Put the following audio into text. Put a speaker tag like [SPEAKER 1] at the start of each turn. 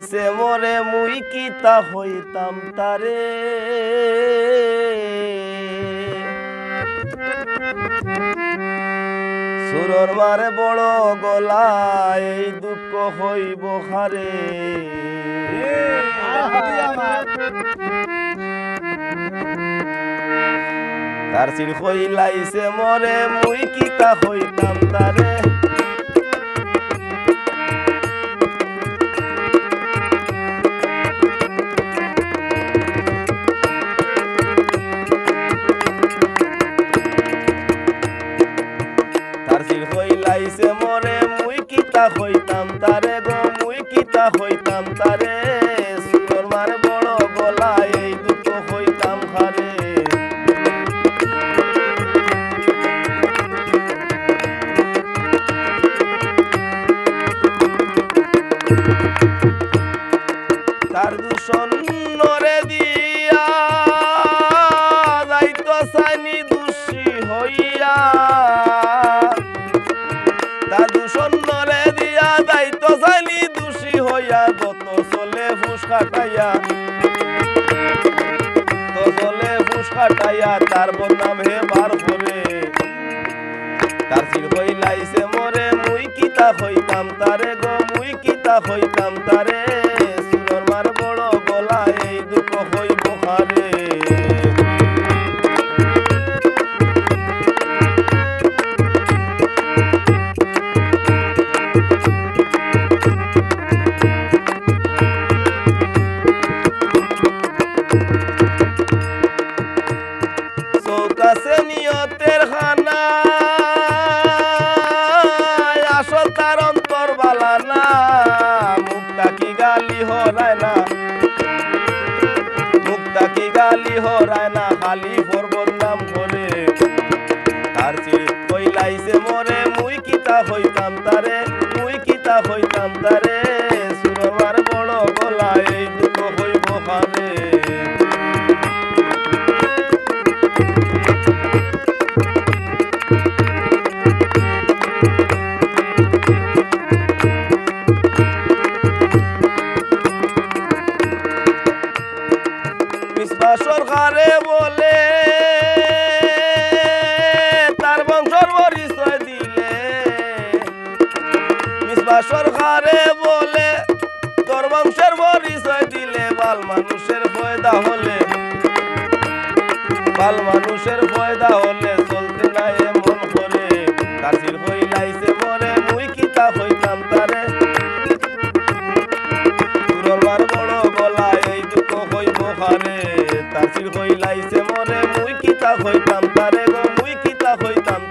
[SPEAKER 1] সে মোরে মুই কিতা হইতাম তারে সুরর মারে বড় গলায় এই দুঃখ হইব হারে তার চির হইলাইছে মরে মুই কিতা হইতাম তারে হইলাইছে মরে মুই কিতা হইতাম তারে গো মুই কিতা হইতাম তারে সুর মারে বড় গলায় এই দুঃখ হইতাম হারে তার দূষণ নরে দিয়া যাইত সাইনি দোষী হইয়া দূষণরে দিয়া দায়িত্ব চাইলি দোষী হইয়া যত চলে ফুস কাটাইয়া তো চলে ফুস কাটাইয়া তার বদনাম হে বার করে তার চির হইলাইছে মরে মুই কিতা হইতাম তারে গো মুই কিতা হইতাম তারে সুরর মার বড় গলায় এই দুঃখ হইব হারে চৌকাছে নিয়তের খানা আসল তার অন্তর বালা না মুক্তা কি গালি হরায় না মুক্তা কি গালি হরায় না খালি পর্বত নাম করে তার চির কইলাইছে মরে মুই কিতা হইতাম তারে মুই কিতা হইতাম তারে সুরমার বড় গলায় এই দুঃখ হইব হারে সরকারে বলে তার বংশর পরিচয় দিলে মিসবা সরকারে বলে তোর বংশের পরিচয় দিলে বাল মানুষের ফয়দা হলে বাল মানুষের ফয়দা হলে চলতে না এমন করে কাশির হইলাইছে মরে মুই কিতা হইতাম তারে সুরমার বড় গলায় এই দুঃখ হইব হারে তার চির হইলাইছে মরে মুই কিতা হইতাম তারে গো মুই কিতা হইতাম